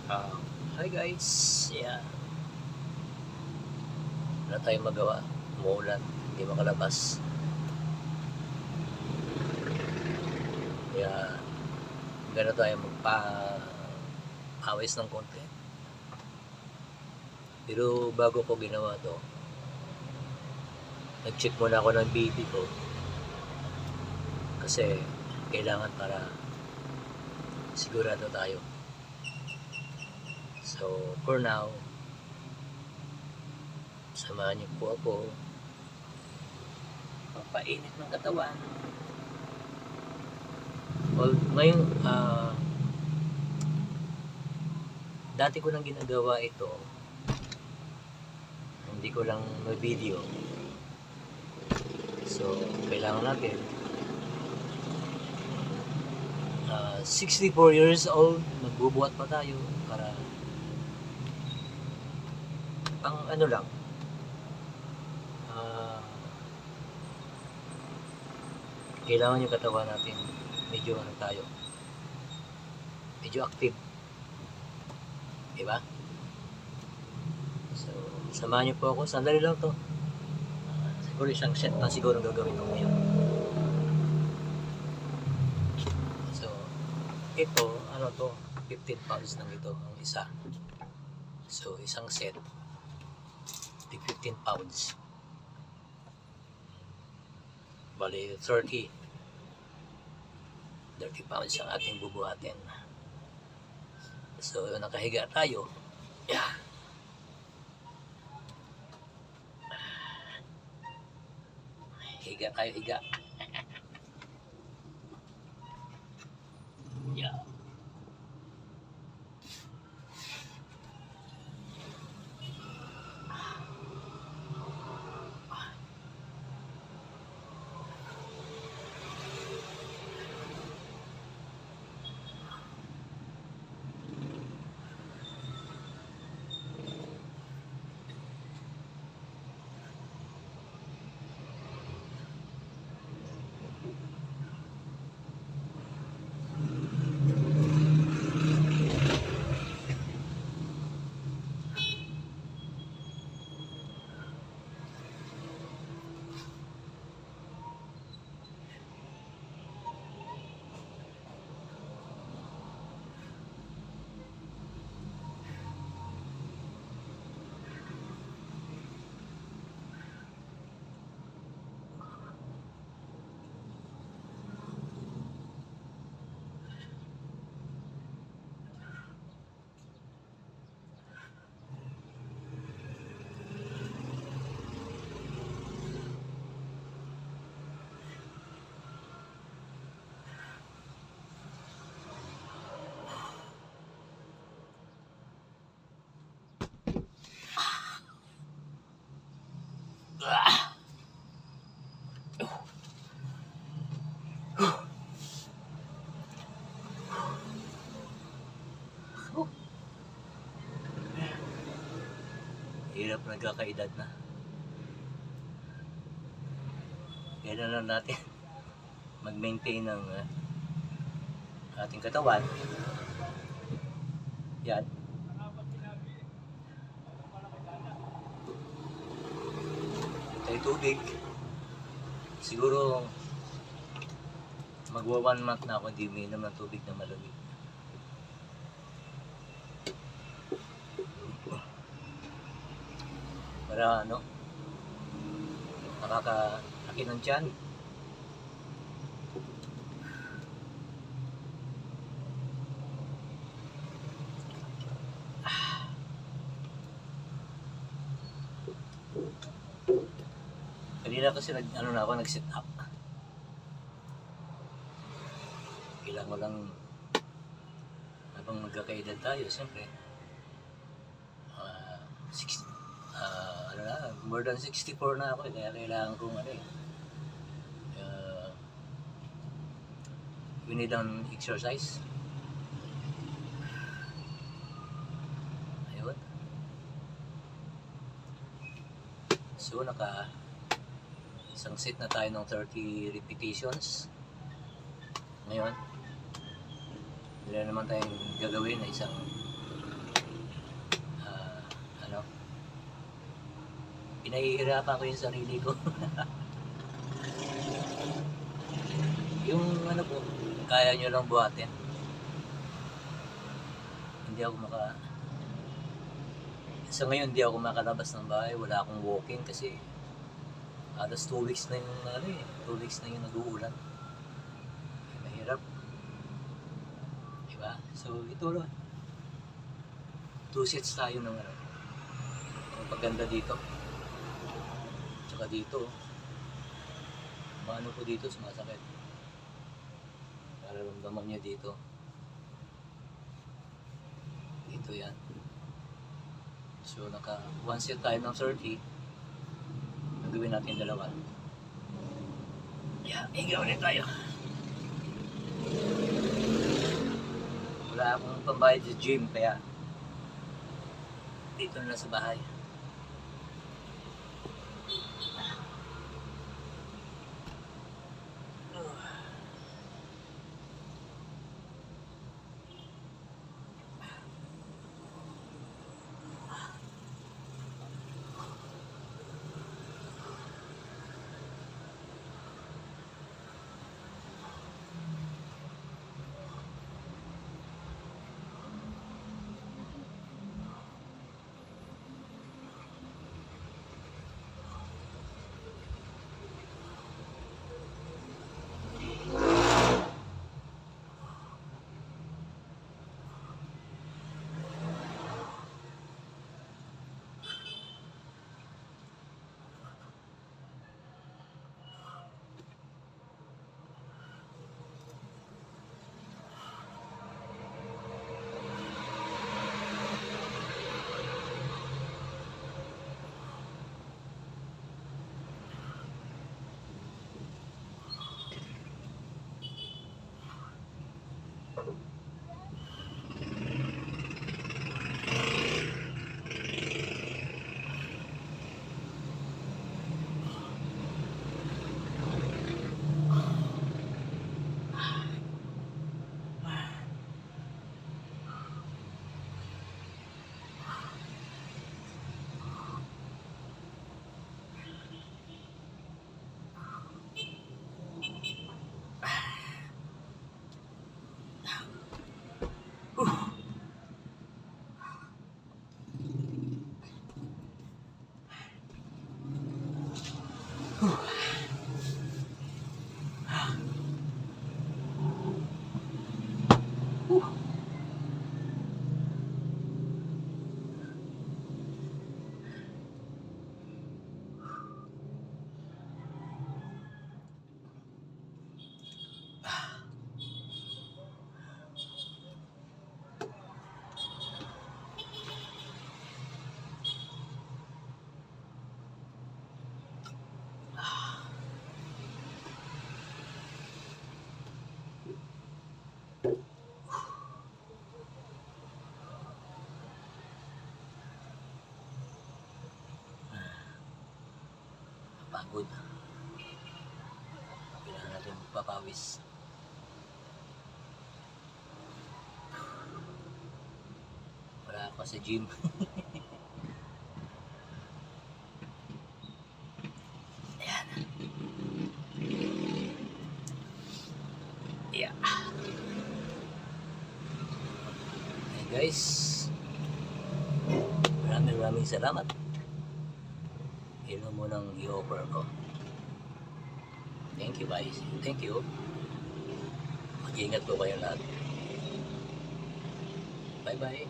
Ah, Hi guys, yeah, wala tayong magawa, umuulan, hindi makalabas, kaya gano'n tayo magpa-awis ng konti. Pero bago ko ginawa to, nag-check muna ako ng BP ko kasi kailangan para sigurado tayo. So for now, samahan niyo po ako, papainit ng katawan. Well, ngayon, dati ko nang ginagawa ito, hindi ko lang may video. So, kailangan natin 64 years old, magbubuhat pa tayo para ang ano lang, kailangan yung katawan natin medyo ano tayo, medyo active, di ba? So, samahan niyo po ako, sandali lang to. Siguro isang set lang siguro gagawin ko ngayon. So, ito, ano to, 15 pounds lang ito, ang isa. So, isang set, 15 pounds. Bali, 30 pounds ang ating bubuhatin. So, nakahiga tayo. Yeah. Higa tayo, higa. Yeah. Hirap nagkakaedad na. Kaya na lang natin mag-maintain ng ating katawan. Yan. Tayo tubig. Siguro magwa 1 month na ako hindi uminom ng tubig na malamig. Para ano, nakakaki ng tiyan. Kanina kasi nag-sit up. Kailangan ko lang habang magkakaedad tayo, siyempre. Uh, more than 64 na ako, kaya kailangan kong we need an exercise. Ayun. So, isang set na tayo ng 30 repetitions. Ngayon, wala naman tayong gagawin na isang pinahihirapan ko yung sarili ko. Yung ano po, kaya nyo lang buhatin. Hindi ako sa ngayon hindi ako makalabas ng bahay, wala akong walking kasi halos 2 weeks na yung 2 weeks na yung nag-uulan. Mahirap. Diba? So ito lang. 2 sets tayo ng ang pagganda dito. Tsaka dito. Maano po dito, sumasakit. Nararamdaman nyo dito. Dito yan. So naka 1 set tayo ng 30. Gagawin natin dalawa. Yeah, higa ulit tayo. Wala akong pambayad sa gym kaya dito na sa bahay. Pagod. Kailangan natin magpapawis. Wala ako sa gym. Ayan. Yeah. Hey guys. Maraming salamat. Yun mo munang i-offer ko. Thank you guys. Thank you. Mag-iingat po kayo lahat. Bye bye.